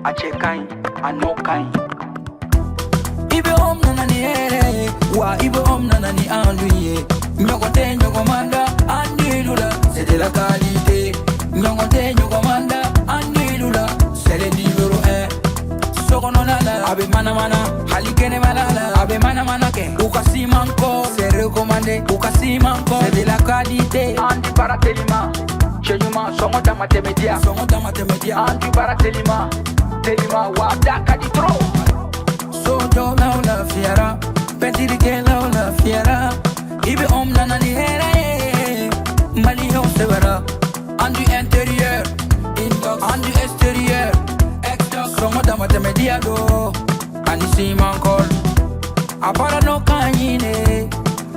a cɛ ka ɲi a n'o ka ɲi i bɛ om nana ni hɛrɛ ye wa i bɛ om nana ni an dun ye ɲɔgɔn tɛ ɲɔgɔn man da an dilu la c'est de la qualité ɲɔgɔn tɛ ɲɔgɔn man da an dilu la c'est le numéro 1 sokɔnɔna la a bɛ manamana hali kɛnɛmana la a bɛ manamana kɛ u ka siman kɔ c'est recommandé u ka siman kɔ c'est de la qualité an di baara telima cɛ ɲuman sɔngɔ dama tɛmɛ diya an di baara telima wa da ka di trop sojɔlaw lafiyara pɛntirikɛlaw lafiyara i bɛ om nana ni hɛrɛ ye maliyɛnw sɛbɛra an di intérieur an di extérieur sɔngɔ dama tɛmɛ diya do ani siman kɔl a baara n'o ka ɲi ne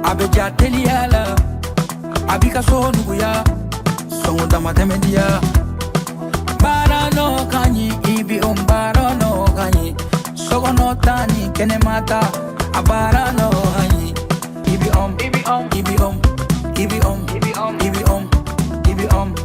a bɛ ja teliya la a b'i ka so nuguya sɔngɔ dama tɛmɛ diya baara n'o ka ɲi i bi om baara n'o ka ɲi sokɔnɔ ta ni kɛnɛma ta a baara n'o ka ɲi i bi om i bi om i bi om i bi om i bi om i bi om i bi om.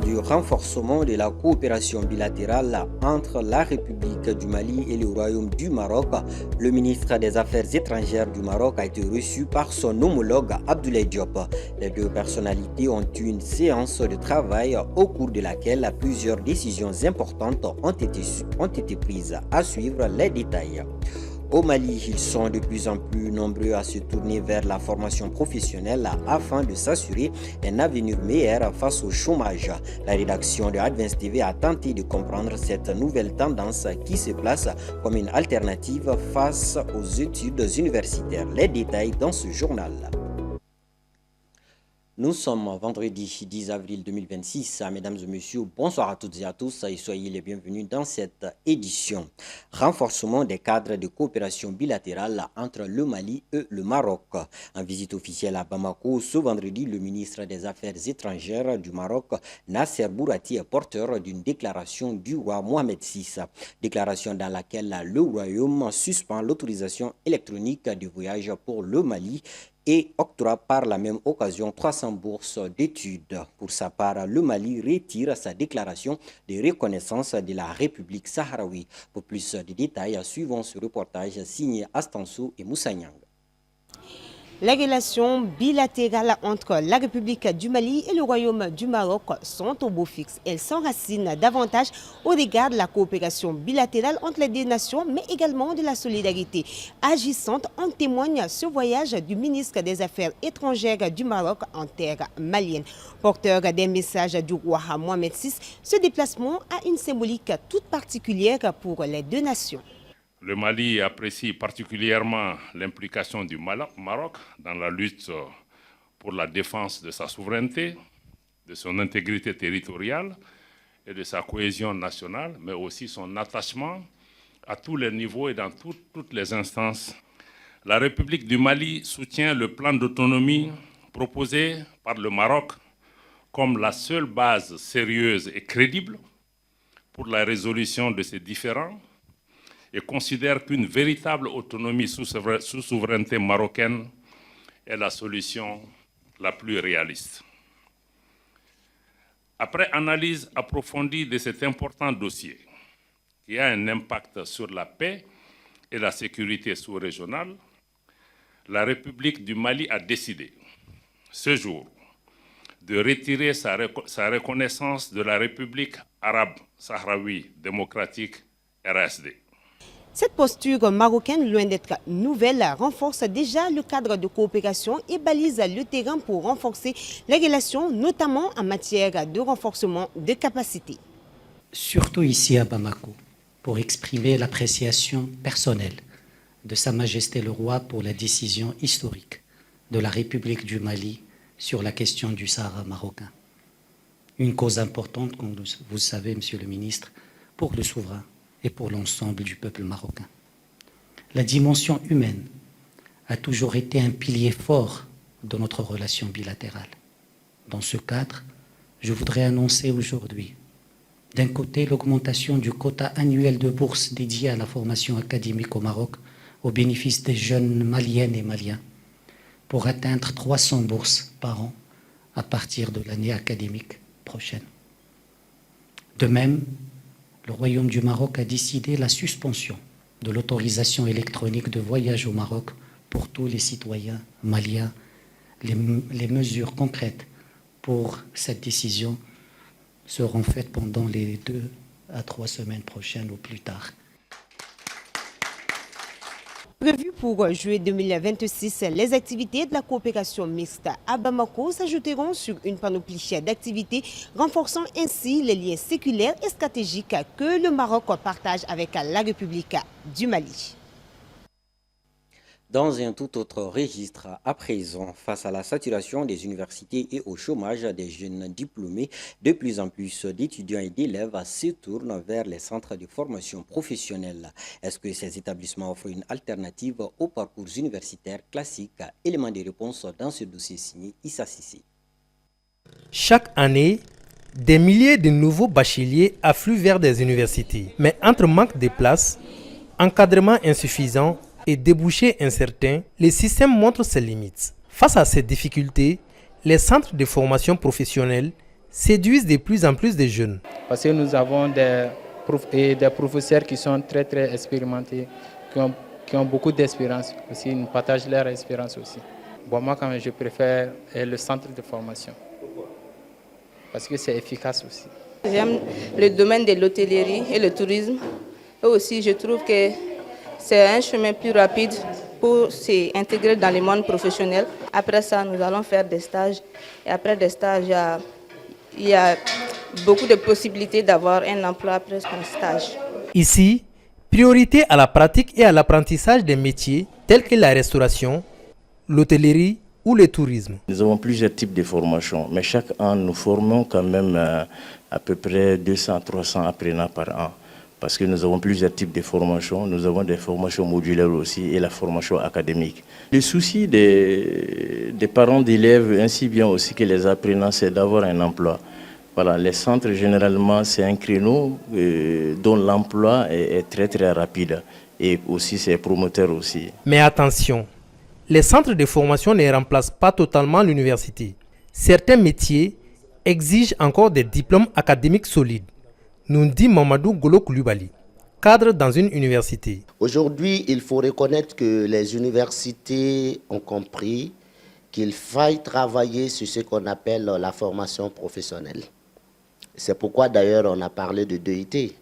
Du renforcement de la coopération bilatérale entre la République du Mali et le Royaume du Maroc, le ministre des Affaires étrangères du Maroc a été reçu par son homologue Abdoulaye Diop. Les deux personnalités ont eu une séance de travail au cours de laquelle plusieurs décisions importantes ont été prises. À suivre les détails. Au Mali, ils sont de plus en plus nombreux à se tourner vers la formation professionnelle afin de s'assurer un avenir meilleur face au chômage. La rédaction de Advance TV a tenté de comprendre cette nouvelle tendance qui se place comme une alternative face aux études universitaires. Les détails dans ce journal. Nous sommes vendredi 10 avril 2026. Mesdames et messieurs, bonsoir à toutes et à tous et soyez les bienvenus dans cette édition. Renforcement des cadres de coopération bilatérale entre le Mali et le Maroc. En visite officielle à Bamako, ce vendredi, le ministre des Affaires étrangères du Maroc, Nasser Bourati, est porteur d'une déclaration du roi Mohamed VI. Déclaration dans laquelle le royaume suspend l'autorisation électronique de voyage pour le Mali et octroie par la même occasion 300 bourses d'études. Pour sa part, le Mali retire sa déclaration de reconnaissance de la République sahraoui. Pour plus de détails, suivons ce reportage signé Astansou et Moussanyang. Les relations bilatérales entre la République du Mali et le Royaume du Maroc sont au beau fixe. Elles s'enracinent davantage au regard de la coopération bilatérale entre les deux nations, mais également de la solidarité agissante. En témoigne ce voyage du ministre des Affaires étrangères du Maroc en terre malienne. Porteur des messages du roi Mohamed VI, ce déplacement a une symbolique toute particulière pour les deux nations. Le Mali apprécie particulièrement l'implication du Maroc dans la lutte pour la défense de sa souveraineté, de son intégrité territoriale et de sa cohésion nationale, mais aussi son attachement à tous les niveaux et dans toutes les instances. La République du Mali soutient le plan d'autonomie proposé par le Maroc comme la seule base sérieuse et crédible pour la résolution de ces différends, et considère qu'une véritable autonomie sous souveraineté marocaine est la solution la plus réaliste. Après analyse approfondie de cet important dossier, qui a un impact sur la paix et la sécurité sous-régionale, la République du Mali a décidé, ce jour, de retirer sa reconnaissance de la République arabe sahraoui démocratique, RSD. Cette posture marocaine, loin d'être nouvelle, renforce déjà le cadre de coopération et balise le terrain pour renforcer les relations, notamment en matière de renforcement de capacités. Surtout ici à Bamako, pour exprimer l'appréciation personnelle de Sa Majesté le Roi pour la décision historique de la République du Mali sur la question du Sahara marocain. Une cause importante, comme vous le savez, Monsieur le Ministre, pour le souverain et pour l'ensemble du peuple marocain. La dimension humaine a toujours été un pilier fort de notre relation bilatérale. Dans ce cadre, je voudrais annoncer aujourd'hui, d'un côté, l'augmentation du quota annuel de bourses dédié à la formation académique au Maroc au bénéfice des jeunes maliennes et maliens, pour atteindre 300 bourses par an à partir de l'année académique prochaine. De même, le Royaume du Maroc a décidé la suspension de l'autorisation électronique de voyage au Maroc pour tous les citoyens maliens. Les mesures concrètes pour cette décision seront faites pendant les 2 à 3 semaines prochaines ou plus tard. Prévu pour juillet 2026, les activités de la coopération mixte à Bamako s'ajouteront sur une panoplie d'activités, renforçant ainsi les liens séculaires et stratégiques que le Maroc partage avec la République du Mali. Dans un tout autre registre, à présent, face à la saturation des universités et au chômage des jeunes diplômés, de plus en plus d'étudiants et d'élèves se tournent vers les centres de formation professionnelle. Est-ce que ces établissements offrent une alternative aux parcours universitaires classiques? Élément de réponse dans ce dossier signé Issa Sissi. Chaque année, des milliers de nouveaux bacheliers affluent vers des universités. Mais entre manque de places, encadrement insuffisant et débouchés incertains, le système montre ses limites. Face à ces difficultés, les centres de formation professionnelle séduisent de plus en plus de jeunes. Parce que nous avons des professeurs qui sont très expérimentés, qui ont beaucoup d'expérience aussi, ils nous partagent leur expérience aussi. Bon, moi, quand même, je préfère le centre de formation. Pourquoi? Parce que c'est efficace aussi. J'aime le domaine de l'hôtellerie et le tourisme. Et aussi, je trouve que c'est un chemin plus rapide pour s'intégrer dans le monde professionnel. Après ça, nous allons faire des stages. Et après des stages, il y a beaucoup de possibilités d'avoir un emploi après un stage. Ici, priorité à la pratique et à l'apprentissage des métiers tels que la restauration, l'hôtellerie ou le tourisme. Nous avons plusieurs types de formations, mais chaque an, nous formons quand même à peu près 200-300 apprenants par an. Parce que nous avons plusieurs types de formations. Nous avons des formations modulaires aussi et la formation académique. Le souci des parents d'élèves, ainsi bien aussi que les apprenants, c'est d'avoir un emploi. Voilà, les centres, généralement, c'est un créneau dont l'emploi est très rapide. Et aussi, c'est promoteur aussi. Mais attention, les centres de formation ne remplacent pas totalement l'université. Certains métiers exigent encore des diplômes académiques solides, nous dit Mamadou Golo Koulibaly, cadre dans une université. Aujourd'hui, il faut reconnaître que les universités ont compris qu'il faille travailler sur ce qu'on appelle la formation professionnelle. C'est pourquoi d'ailleurs on a parlé de DUT.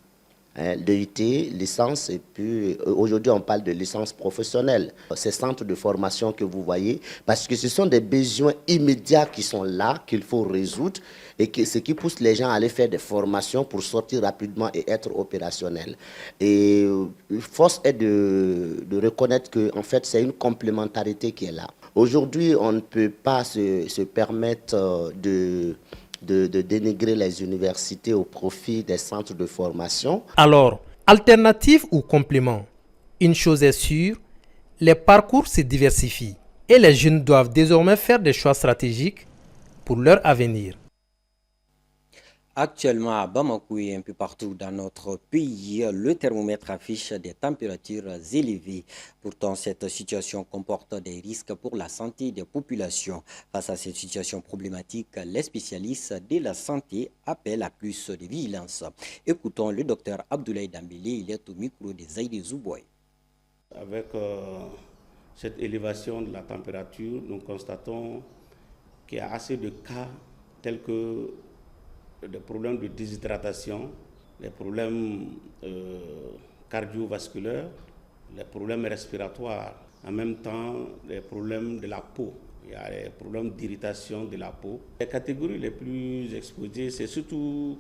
DUT, licence, et puis aujourd'hui on parle de licence professionnelle. Ces centres de formation que vous voyez, parce que ce sont des besoins immédiats qui sont là, qu'il faut résoudre, et ce qui pousse les gens à aller faire des formations pour sortir rapidement et être opérationnels. Et force est de reconnaître que en fait c'est une complémentarité qui est là. Aujourd'hui on ne peut pas se permettre de dénigrer les universités au profit des centres de formation. Alors, alternative ou complément? Une chose est sûre, les parcours se diversifient et les jeunes doivent désormais faire des choix stratégiques pour leur avenir. Actuellement, à Bamako et un peu partout dans notre pays, le thermomètre affiche des températures élevées. Pourtant, cette situation comporte des risques pour la santé des populations. Face à cette situation problématique, les spécialistes de la santé appellent à plus de vigilance. Écoutons le docteur Abdoulaye Dambélé, il est au micro de Zaïdé Zouboy. Avec cette élévation de la température, nous constatons qu'il y a assez de cas tels que des problèmes de déshydratation, les problèmes cardiovasculaires, les problèmes respiratoires, en même temps les problèmes de la peau. Il y a les problèmes d'irritation de la peau. Les catégories les plus exposées, c'est surtout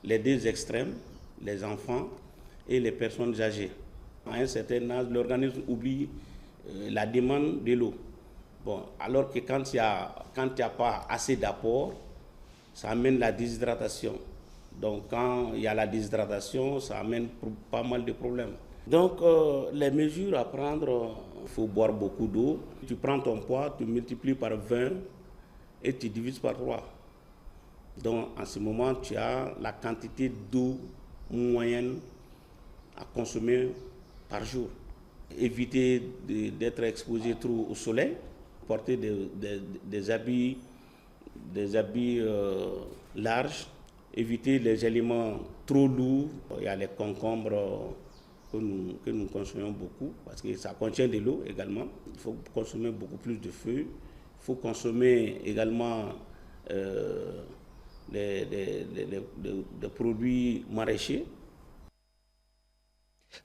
les deux extrêmes, les enfants et les personnes âgées. À un certain âge, l'organisme oublie la demande de l'eau. Bon, alors que quand il n'y a pas assez d'apport, ça amène la déshydratation. Donc quand il y a la déshydratation, ça amène pas mal de problèmes. Donc les mesures à prendre Il faut boire beaucoup d'eau. Tu prends ton poids, tu multiplies par 20 et tu divises par 3. Donc en ce moment, tu as la quantité d'eau moyenne à consommer par jour. Éviter d'être exposé trop au soleil, porter des habits larges, éviter les aliments trop lourds. Il y a les concombres que nous consommons beaucoup parce que ça contient de l'eau également. Il faut consommer beaucoup plus de feuilles. Il faut consommer également des produits maraîchers.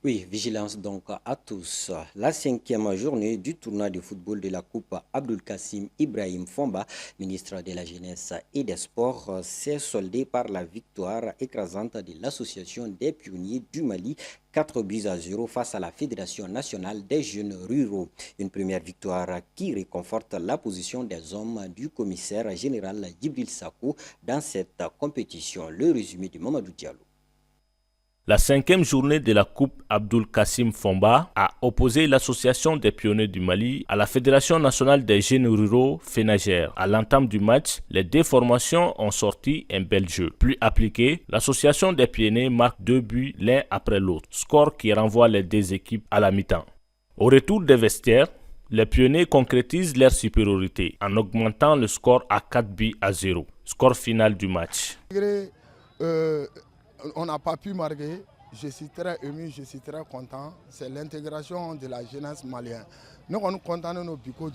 Oui, vigilance donc à tous. La 5e journée du tournoi de football de la Coupe Abdulkasim Ibrahim Fomba, ministre de la Jeunesse et des Sports, s'est soldée par la victoire écrasante de l'Association des pionniers du Mali, 4-0 face à la Fédération nationale des jeunes ruraux. Une première victoire qui réconforte la position des hommes du commissaire général Djibril Sako dans cette compétition. Le résumé de Mamadou Diallo. La 5e journée de la Coupe Abdulkasim Fomba a opposé l'Association des pionniers du Mali à la Fédération nationale des jeunes ruraux FENAGER. À l'entame du match, les deux formations ont sorti un bel jeu. Plus appliqué, l'Association des pionniers marque 2 buts l'un après l'autre, score qui renvoie les deux équipes à la mi-temps. Au retour des vestiaires, les pionniers concrétisent leur supériorité en augmentant le score à 4-0. Score final du match. On n'a pas pu marquer, je suis très ému, je suis très content. C'est l'intégration de la jeunesse malienne. Nous sommes contents de nos picots.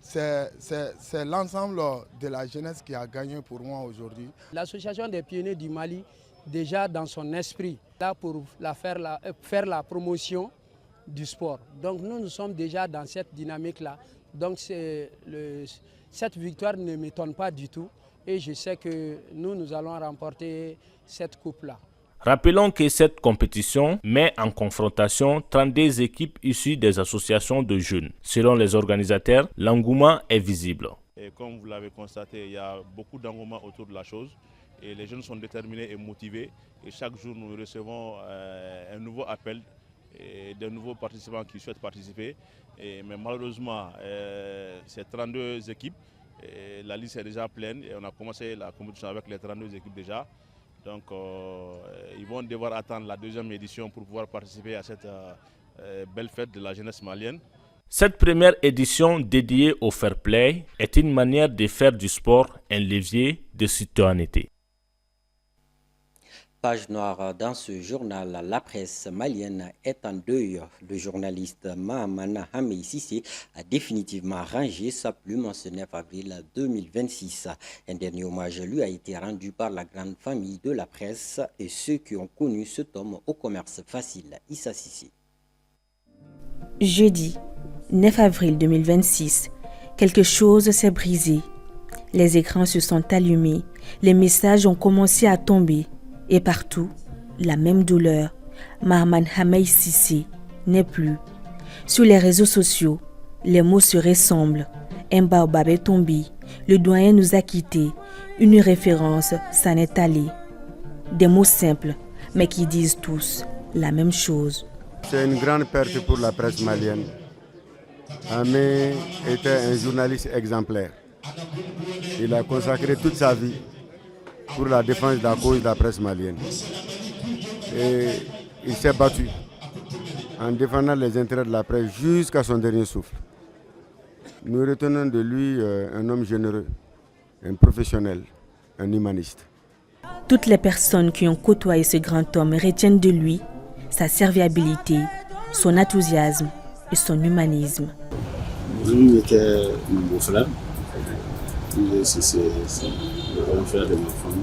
C'est l'ensemble de la jeunesse qui a gagné pour moi aujourd'hui. L'association des pionniers du Mali, déjà dans son esprit, là pour faire la promotion du sport. Donc nous sommes déjà dans cette dynamique-là. Donc cette victoire ne m'étonne pas du tout. Et je sais que nous allons remporter cette coupe-là. Rappelons que cette compétition met en confrontation 32 équipes issues des associations de jeunes. Selon les organisateurs, l'engouement est visible. Et comme vous l'avez constaté, il y a beaucoup d'engouement autour de la chose. Et les jeunes sont déterminés et motivés. Et chaque jour, nous recevons un nouveau appel et de nouveaux participants qui souhaitent participer. Mais malheureusement, ces 32 équipes, la liste est déjà pleine et on a commencé la compétition avec les 32 équipes déjà. Donc ils vont devoir attendre la 2e édition pour pouvoir participer à cette belle fête de la jeunesse malienne. Cette première édition dédiée au fair play est une manière de faire du sport un levier de citoyenneté. Page noire dans ce journal, la presse malienne est en deuil. Le journaliste Mahamana Hamei Sissé a définitivement rangé sa plume ce 9 avril 2026. Un dernier hommage lui a été rendu par la grande famille de la presse et ceux qui ont connu cet homme au commerce facile, Issa Sissé. Jeudi 9 avril 2026, quelque chose s'est brisé. Les écrans se sont allumés, les messages ont commencé à tomber. Et partout, la même douleur. Mahaman Hamei Sissé n'est plus. Sur les réseaux sociaux, les mots se ressemblent. Un baobab est tombé. Le doyen nous a quittés. Une référence s'en est allée. Des mots simples, mais qui disent tous la même chose. C'est une grande perte pour la presse malienne. Hamei était un journaliste exemplaire. Il a consacré toute sa vie pour la défense de la cause de la presse malienne. Et il s'est battu en défendant les intérêts de la presse jusqu'à son dernier souffle. Nous retenons de lui un homme généreux, un professionnel, un humaniste. Toutes les personnes qui ont côtoyé ce grand homme retiennent de lui sa serviabilité, son enthousiasme et son humanisme. Lui était mon beau-frère. C'est le grand frère de ma femme.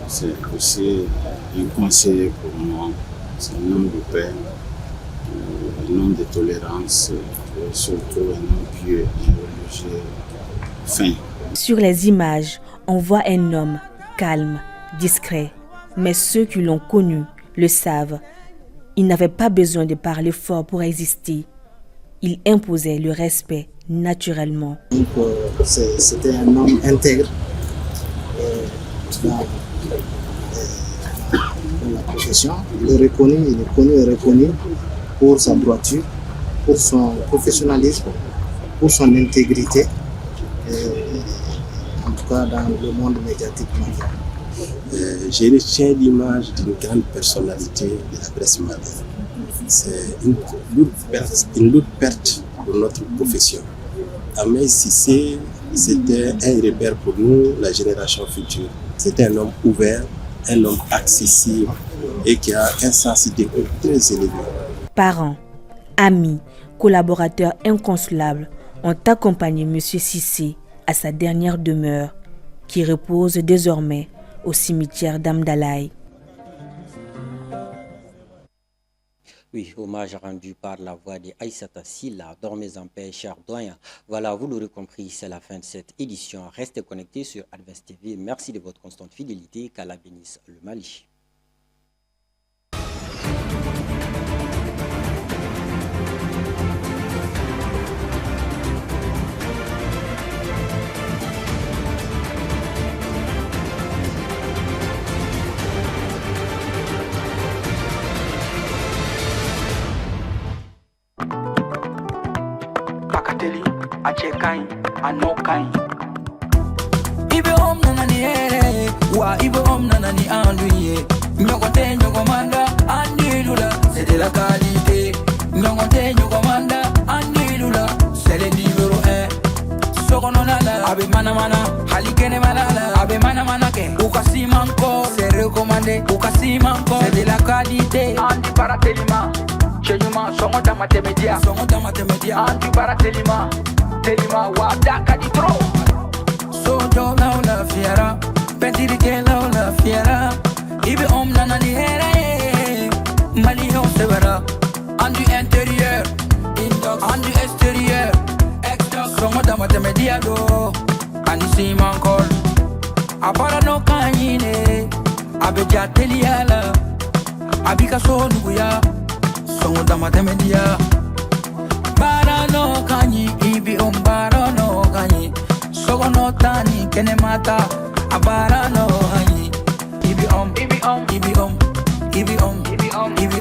C'est aussi un conseiller pour moi. C'est un homme de paix, un homme de tolérance, et surtout un homme pieux, un religieux fin. Sur les images, on voit un homme calme, discret. Mais ceux qui l'ont connu le savent. Il n'avait pas besoin de parler fort pour exister. Il imposait le respect naturellement. C'était un homme intègre dans la profession. Il est connu et reconnu pour sa droiture pour son professionnalisme, pour son intégrité, en tout cas dans le monde médiatique mondial. Je retiens l'image d'une grande personnalité de la presse malienne. C'est une lourde perte pour notre profession. Ahmed Cissé, c'était un repère pour nous, la génération future. C'était un homme ouvert, un homme accessible et qui a un sens d'écoute très élevé. Parents, amis, collaborateurs inconsolables ont accompagné M. Cissé à sa dernière demeure, qui repose désormais au cimetière d'Amdalaï. Oui, hommage rendu par la voix de Aïssata Silla. Dormez en paix, chers doyens. Voilà, vous l'aurez compris, c'est la fin de cette édition. Restez connectés sur Advance TV. Merci de votre constante fidélité. Qu'Allah bénisse le Mali. Kakateli, Achekai, Anokai. Ibe om nanani wa ibe om nanani anduye. Nyokote nyokomanda, andilula, c'est de la qualité. Nyokote nyokomanda, andilula, c'est le numéro 1. Sokononala, abe mana mana, halikene malala, abe mana mana ke. Ukasimanko, c'est recommandé. Ukasimanko, c'est de la qualité. Andi paratelima. Chenyuma songo da matemedia anti para telima wadaka di tro sojo la fiera pentiri ke la fiera ibe om nanani here mali ho severa andu intérieur indox andu extérieur exdox songo da matemedia do ani simankol apara no kanyine abeja teliala abika so nuya songo dama temedia bara no kanyi ibi bara no kanyi sogo no tani kene mata abara no kanyi ibi ibi